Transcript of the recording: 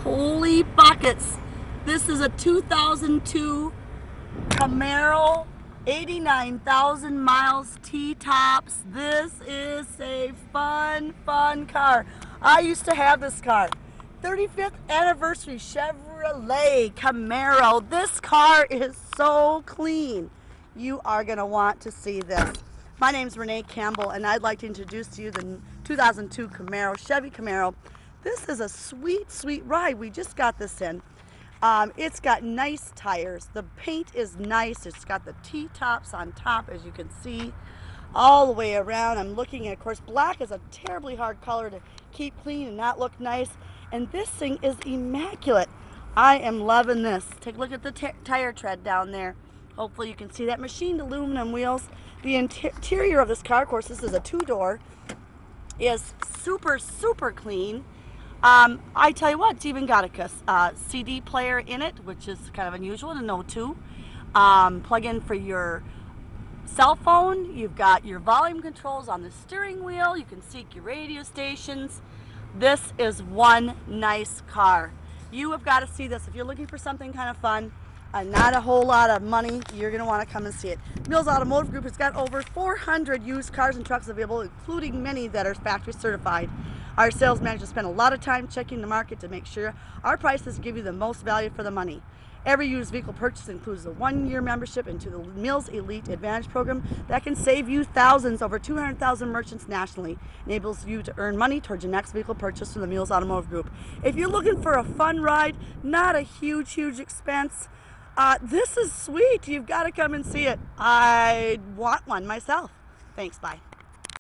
Holy buckets. This is a 2002 Camaro, 89,000 miles T-tops. This is a fun car. I used to have this car. 35th anniversary Chevrolet Camaro. This car is so clean. You are going to want to see this. My name is Renee Campbell, and I'd like to introduce to you the 2002 Camaro, Chevy Camaro. This is a sweet ride. We just got this in. It's got nice tires. The paint is nice. It's got the T-tops on top, as you can see, all the way around. I'm looking at, of course, black is a terribly hard color to keep clean and not look nice. And this thing is immaculate. I am loving this. Take a look at the tire tread down there. Hopefully you can see that. Machined aluminum wheels. The interior of this car, of course, this is a two-door, is super clean. I tell you what, it's even got a CD player in it, which is kind of unusual to know too. Plug in for your cell phone. You've got your volume controls on the steering wheel. You can seek your radio stations. This is one nice car. You have got to see this. If you're looking for something kind of fun, not a whole lot of money, you're going to want to come and see it. Mills Automotive Group has got over 400 used cars and trucks available, including many that are factory certified. Our sales managers spend a lot of time checking the market to make sure our prices give you the most value for the money. Every used vehicle purchase includes a 1-year membership into the Mills Elite Advantage program that can save you thousands. Over 200,000 merchants nationally. Enables you to earn money towards your next vehicle purchase from the Mills Automotive Group. If you're looking for a fun ride, not a huge expense, this is sweet. You've got to come and see it. I want one myself. Thanks, bye.